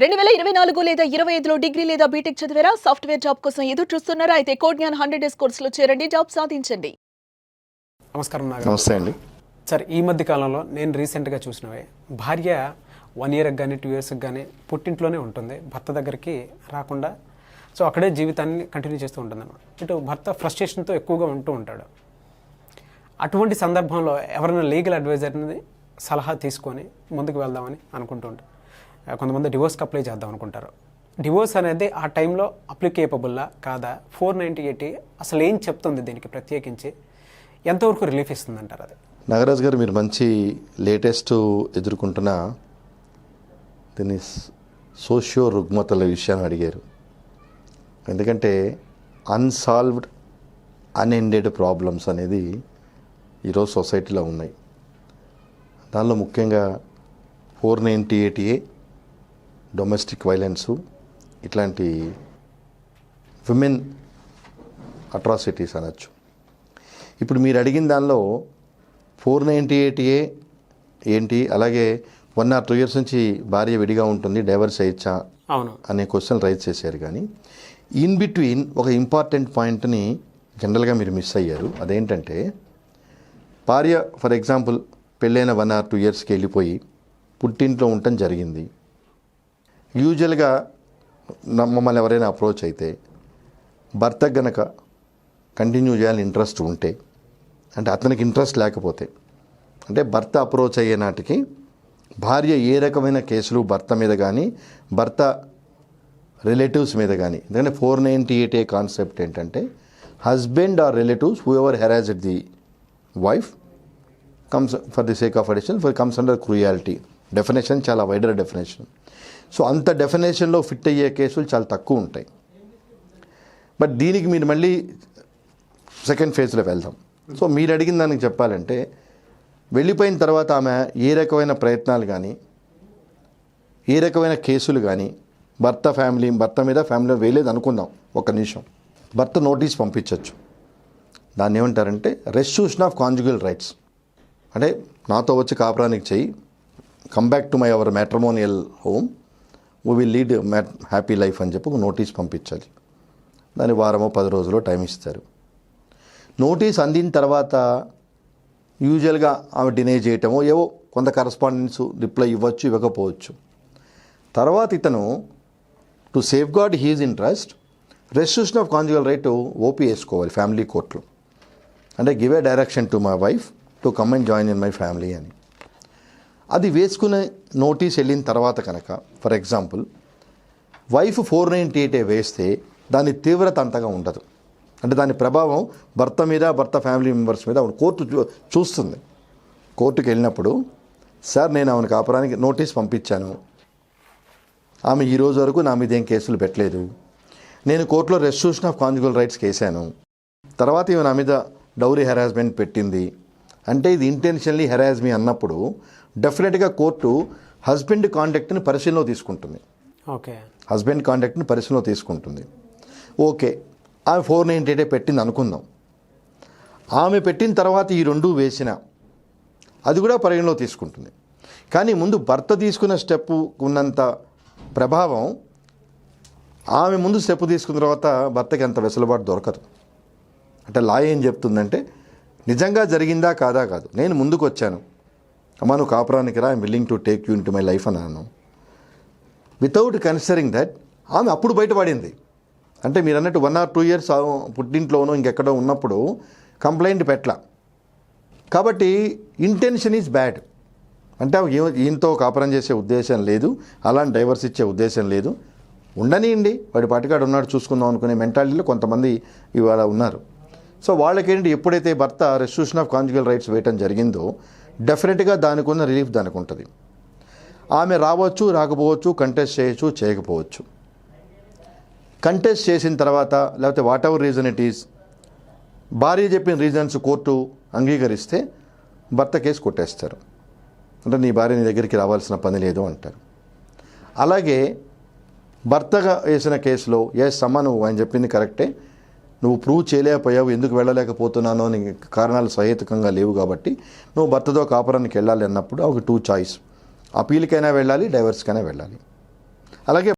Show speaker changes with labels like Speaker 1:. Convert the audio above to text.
Speaker 1: 2024 లేదా 25లో డిగ్రీ లేదా బీటెక్ చదివారా? సాఫ్ట్‌వేర్ జాబ్ కోసం ఎదురు చూస్తున్నారా? అయితే కోడ్ జ్ఞాన్ 100 డేస్ కోర్సులో చేరండి, జాబ్ సాధించండి.
Speaker 2: నమస్కారం నాగరాజు.
Speaker 3: నమస్తే అండి.
Speaker 2: సార్, ఈ మధ్య కాలంలో నేను రీసెంట్గా చూసినవే, భార్య 1 ఇయర్కి కానీ 2 ఇయర్స్కి కానీ పుట్టింట్లోనే ఉంటుంది, భర్త దగ్గరికి రాకుండా. సో అక్కడే జీవితాన్ని కంటిన్యూ చేస్తూ ఉంటుంది అన్నమాట. ఇటు భర్త ఫ్రస్ట్రేషన్తో ఎక్కువగా ఉంటూ ఉంటాడు. అటువంటి సందర్భంలో ఎవరైనా లీగల్ అడ్వైజర్ని సలహా తీసుకొని ముందుకు వెళ్దామని అనుకుంటూ ఉంటారు. కొంతమంది డివోర్స్కి అప్లై చేద్దాం అనుకుంటారు. డివోర్స్ అనేది ఆ టైంలో అప్లికేబుల్లా కాదా? 498 అసలు ఏం చెప్తుంది దీనికి ప్రత్యేకించి? ఎంతవరకు రిలీఫ్ ఇస్తుంది అంటారు అది?
Speaker 3: నాగరాజు గారు, మీరు మంచి లేటెస్ట్ ఎదుర్కొంటున్న దీన్ని సోషియో రుగ్మతల విషయాన్ని అడిగారు. ఎందుకంటే అన్సాల్వ్డ్ అన్ఎండెడ్ ప్రాబ్లమ్స్ అనేది ఈరోజు సొసైటీలో ఉన్నాయి. దానిలో ముఖ్యంగా 498A, డొమెస్టిక్ వైలెన్సు, ఇట్లాంటి విమెన్ అట్రాసిటీస్ అనొచ్చు. ఇప్పుడు మీరు అడిగిన దానిలో 498A ఏంటి, అలాగే 1 or 2 years నుంచి భార్య విడిగా ఉంటుంది, డైవర్స్ అయ్యచ్చా
Speaker 2: అవును
Speaker 3: అనే క్వశ్చన్ రైజ్ చేశారు. కానీ ఇన్ బిట్వీన్ ఒక ఇంపార్టెంట్ పాయింట్ని జనరల్గా మీరు మిస్ అయ్యారు. అదేంటంటే, భార్య ఫర్ ఎగ్జాంపుల్ పెళ్ళైన 1 or 2 yearsకి వెళ్ళిపోయి పుట్టింట్లో ఉండటం జరిగింది. యూజువల్గా మమ్మల్ని ఎవరైనా అప్రోచ్ అయితే భర్తకు గనక కంటిన్యూ చేయాలని ఇంట్రెస్ట్ ఉంటే, అంటే అతనికి ఇంట్రెస్ట్ లేకపోతే, అంటే భర్త అప్రోచ్ అయ్యే నాటికి భార్య ఏ రకమైన కేసులు భర్త మీద కానీ భర్త రిలేటివ్స్ మీద కానీ, ఎందుకంటే 498A కాన్సెప్ట్ ఏంటంటే husband or relatives who ever harassed the wife comes for the sake of addition comes under cruelty. Definition చాలా వైడర్ డెఫినేషన్. సో అంత డెఫినేషన్లో ఫిట్ అయ్యే కేసులు చాలా తక్కువ ఉంటాయి. బట్ దీనికి మీరు మళ్ళీ సెకండ్ ఫేజ్లో వెళ్దాం. సో మీరు అడిగిన దానికి చెప్పాలంటే, వెళ్ళిపోయిన తర్వాత ఆమె ఏ రకమైన ప్రయత్నాలు కానీ ఏ రకమైన కేసులు కానీ భర్త మీద ఫ్యామిలీ వేయలేదు అనుకుందాం. ఒక నిమిషం, భర్త నోటీస్ పంపించవచ్చు. దాన్ని ఏమంటారంటే రెస్ట్రిక్షన్ ఆఫ్ కాంజుగల్ రైట్స్. అంటే నాతో వచ్చి కాపురానికి చెయ్యి, come back to my our matrimonial home, we will lead happy life అని చెప్పి ఒక నోటీస్ పంపించాలి. దాని 1 or 10 రోజులు టైం ఇస్తారు. నోటీస్ అందిన తర్వాత యూజువల్గా ఆమె డినై చేయటమో ఏవో కొంత కరస్పాండెన్స్ రిప్లై ఇవ్వచ్చు, ఇవ్వకపోవచ్చు. తర్వాత ఇతను to safeguard his interest restriction of conjugal right OP వేసుకోవాలి ఫ్యామిలీ కోర్టులో. అంటే give a direction to my wife to come and join in my family అని. అది వేసుకునే నోటీస్ వెళ్ళిన తర్వాత కనుక ఫర్ ఎగ్జాంపుల్ వైఫ్ 498A వేస్తే దాని తీవ్రత అంతగా ఉండదు. అంటే దాని ప్రభావం భర్త మీద భర్త ఫ్యామిలీ మెంబర్స్ మీద కోర్టు చూస్తుంది. కోర్టుకు వెళ్ళినప్పుడు, సార్ నేను ఆమెను కాపురానికి నోటీస్ పంపించాను, ఆమె ఈ రోజు వరకు నా మీద ఏం కేసులు పెట్టలేదు, నేను కోర్టులో రెస్ట్రిక్షన్ ఆఫ్ కాంజుగల్ రైట్స్ కేసాను, తర్వాత ఈమె నా మీద డౌరీ హెరాస్మెంట్ పెట్టింది అంటే ఇది ఇంటెన్షనల్లీ హెరాస్ మీ అన్నప్పుడు డెఫినెట్గా కోర్టు హస్బెండ్ కాండక్ట్ని పరిశీలనలో తీసుకుంటుంది. హస్బెండ్ కాండక్ట్ని పరిశీలనలో తీసుకుంటుంది. ఓకే, ఆమె 498A పెట్టింది అనుకుందాం. ఆమె పెట్టిన తర్వాత ఈ 2 వేసిన అది కూడా పరిగణలో తీసుకుంటుంది. కానీ ముందు భర్త తీసుకున్న స్టెప్ ఉన్నంత ప్రభావం ఆమె ముందు స్టెప్ తీసుకున్న తర్వాత భర్తకి అంత వెసులుబాటు దొరకదు. అంటే లా ఏం చెప్తుందంటే, నిజంగా జరిగిందా కాదా కాదు, నేను ముందుకు వచ్చాను, అమ్మా నువ్వు కాపురానికి రా, I'm willing to take you in to my life అన్నాను. వితౌట్ కన్సిడరింగ్ దట్ ఆమె అప్పుడు బయటపడింది. అంటే మీరు అన్నట్టు 1 or 2 years పుట్టింట్లోనో ఇంకెక్కడో ఉన్నప్పుడు కంప్లైంట్ పెట్టలా. కాబట్టి ఇంటెన్షన్ ఈజ్ బ్యాడ్. అంటే ఈయనతో కాపురం చేసే ఉద్దేశం లేదు, అలాంటి డైవర్స్ ఇచ్చే ఉద్దేశం లేదు, ఉండనియండి వాడి పాటికాడు ఉన్నాడు చూసుకుందాం అనుకునే మెంటాలిటీలో కొంతమంది ఇవాళ ఉన్నారు. సో వాళ్ళకేంటి, ఎప్పుడైతే భర్త రెస్ట్రిక్షన్ ఆఫ్ కాంజుగల్ రైట్స్ వేయటం జరిగిందో డెఫినెట్గా దానికి ఉన్న రిలీఫ్ దానికి ఉంటుంది. ఆమె రావచ్చు, రాకపోవచ్చు, కంటెస్ట్ చేయొచ్చు, చేయకపోవచ్చు. కంటెస్ట్ చేసిన తర్వాత లేకపోతే what ever reason it is, భార్య చెప్పిన రీజన్స్ కోర్టు అంగీకరిస్తే భర్త కేసు కొట్టేస్తారు. అంటే నీ భార్య నీ దగ్గరికి రావాల్సిన పని లేదు అంటారు. అలాగే భర్తగా వేసిన కేసులో అమ్మ నువ్వు ఆయన చెప్పింది కరెక్టే, నువ్వు ప్రూవ్ చేయలేకపోయావు, ఎందుకు వెళ్ళలేకపోతున్నానో అని కారణాలు సహేతుకంగా లేవు కాబట్టి నువ్వు భర్తతో కాపురానికి వెళ్ళాలి అన్నప్పుడు ఒక 2 choice, అపీల్కైనా వెళ్ళాలి, డైవర్స్కైనా వెళ్ళాలి. అలాగే